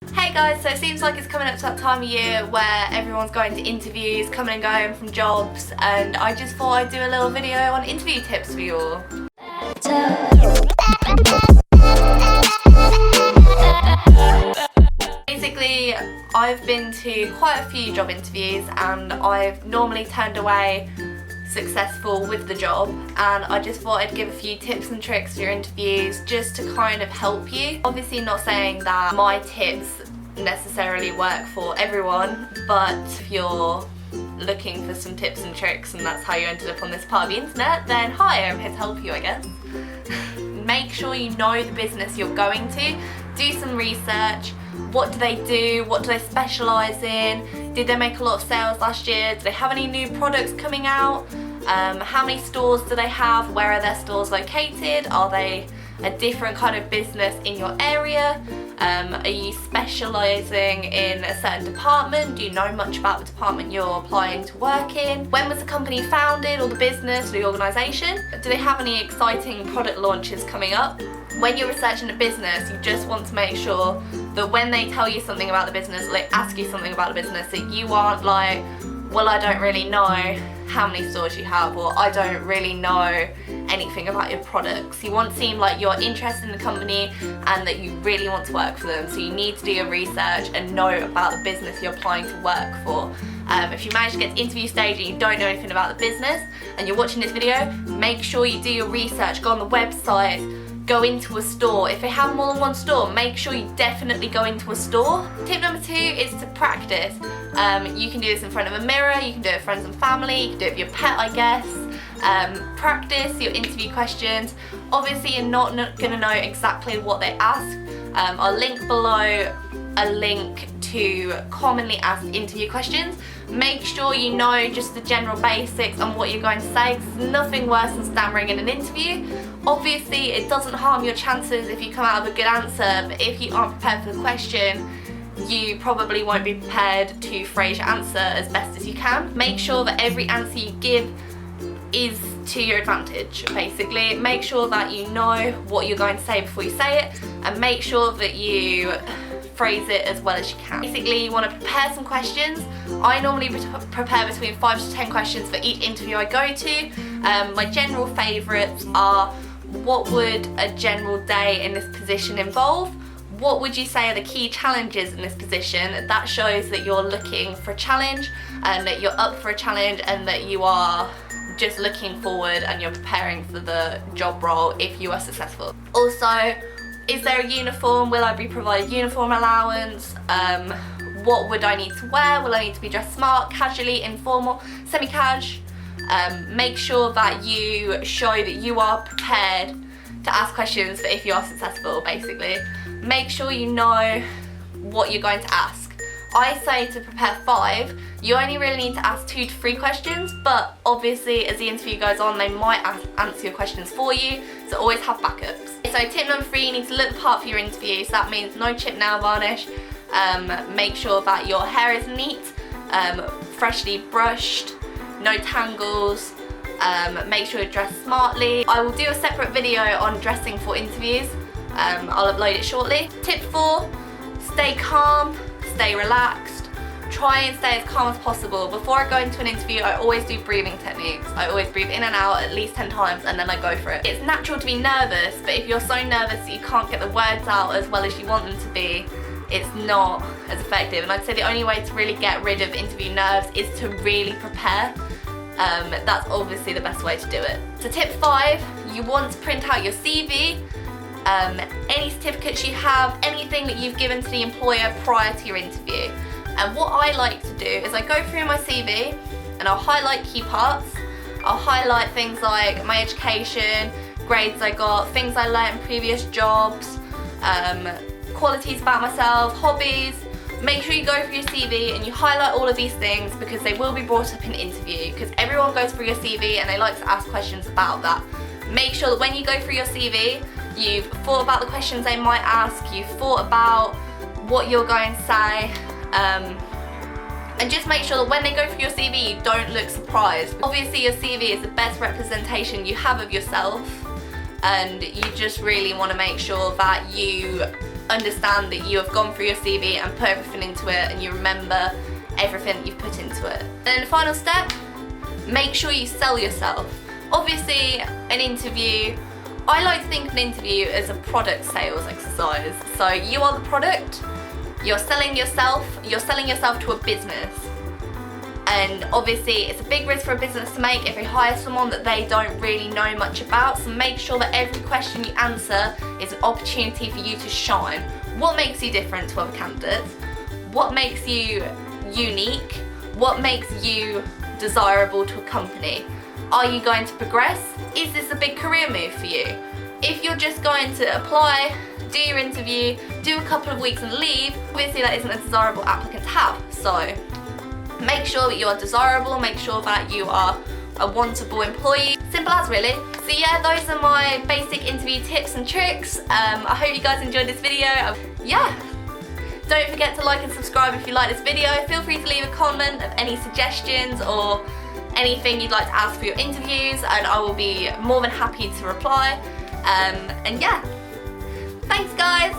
Hey guys, so it seems like it's coming up to that time of year where everyone's going to interviews, coming and going from jobs, and I just thought I'd do a little video on interview tips for you all. Basically, I've been to quite a few job interviews and I've normally turned away successful with the job, and I just thought I'd give a few tips and tricks for your interviews just to kind of help you. Obviously not saying that my tips necessarily work for everyone, but if you're looking for some tips and tricks and that's how you ended up on this part of the internet, then hi, I'm here to help you, I guess. Make sure you know the business you're going to. Do some research. What do they do? What do they specialise in? Did they make a lot of sales last year? Do they have any new products coming out? How many stores do they have? Where are their stores located? Are they a different kind of business in your area? Are you specialising in a certain department? Do you know much about the department you're applying to work in? When was the company founded, or the business, or the organisation? Do they have any exciting product launches coming up? When you're researching a business, you just want to make sure that when they tell you something about the business, or they ask you something about the business, that you aren't like, well, I don't really know how many stores you have, or I don't really know anything about your products. You want to seem like you're interested in the company and that you really want to work for them, so you need to do your research and know about the business you're applying to work for. If you manage to get to interview stage and you don't know anything about the business and you're watching this video, make sure you do your research, go on the website, go into a store. If they have more than one store, make sure you definitely go into a store. Tip number 2 is to practice. You can do this in front of a mirror, you can do it with friends and family, you can do it with your pet, I guess. Practice your interview questions. Obviously you're not going to know exactly what they ask. I'll link below a link to commonly asked interview questions. Make sure you know just the general basics on what you're going to say, because there's nothing worse than stammering in an interview. Obviously it doesn't harm your chances if you come out with a good answer, but if you aren't prepared for the question, you probably won't be prepared to phrase your answer as best as you can. Make sure that every answer you give is to your advantage, basically. Make sure that you know what you're going to say before you say it, and make sure that you phrase it as well as you can. Basically, you want to prepare some questions. I normally prepare between 5 to 10 questions for each interview I go to. My general favourites are: what would a general day in this position involve? What would you say are the key challenges in this position? That shows that you're looking for a challenge and that you're up for a challenge and that you are just looking forward and you're preparing for the job role if you are successful. Also, is there a uniform? Will I be provided uniform allowance? What would I need to wear? Will I need to be dressed smart, casually, informal, semi-cash? Make sure that you show that you are prepared to ask questions for if you are successful, basically. Make sure you know what you're going to ask. I say to prepare 5. You only really need to ask 2 to 3 questions, but obviously as the interview goes on, they might answer your questions for you, so always have backups. So tip number 3, you need to look the part for your interview, so that means no chip nail varnish. Make sure that your hair is neat, freshly brushed, no tangles. Make sure you're dressed smartly. I will do a separate video on dressing for interviews. I'll upload it shortly. Tip 4, stay calm, stay relaxed. Try and stay as calm as possible. Before I go into an interview, I always do breathing techniques. I always breathe in and out at least 10 times and then I go for it. It's natural to be nervous, but if you're so nervous that you can't get the words out as well as you want them to be, it's not as effective. And I'd say the only way to really get rid of interview nerves is to really prepare. That's obviously the best way to do it. So tip 5, you want to print out your CV, any certificates you have, anything that you've given to the employer prior to your interview. And what I like to do is I go through my CV and I'll highlight key parts. I'll highlight things like my education, grades I got, things I learnt in previous jobs, qualities about myself, hobbies. Make sure you go through your CV and you highlight all of these things, because they will be brought up in an interview, because everyone goes through your CV and they like to ask questions about that. Make sure that when you go through your CV, you've thought about the questions they might ask, you've thought about what you're going to say, and just make sure that when they go through your CV, you don't look surprised. Obviously your CV is the best representation you have of yourself, and you just really want to make sure that you understand that you have gone through your CV and put everything into it and you remember everything that you've put into it. And then the final step, make sure you sell yourself. Obviously, an interview, I like to think of an interview as a product sales exercise. So you are the product, you're selling yourself to a business. And obviously it's a big risk for a business to make if they hire someone that they don't really know much about. So make sure that every question you answer is an opportunity for you to shine. What makes you different to other candidates? What makes you unique? What makes you desirable to a company? Are you going to progress? Is this a big career move for you? If you're just going to apply, do your interview, do a couple of weeks and leave, obviously that isn't a desirable applicant to have. So make sure that you are desirable, make sure that you are a wantable employee. Simple as, really. So yeah, those are my basic interview tips and tricks. I hope you guys enjoyed this video. Yeah. Don't forget to like and subscribe if you like this video. Feel free to leave a comment of any suggestions or anything you'd like to ask for your interviews, and I will be more than happy to reply. And yeah, thanks guys.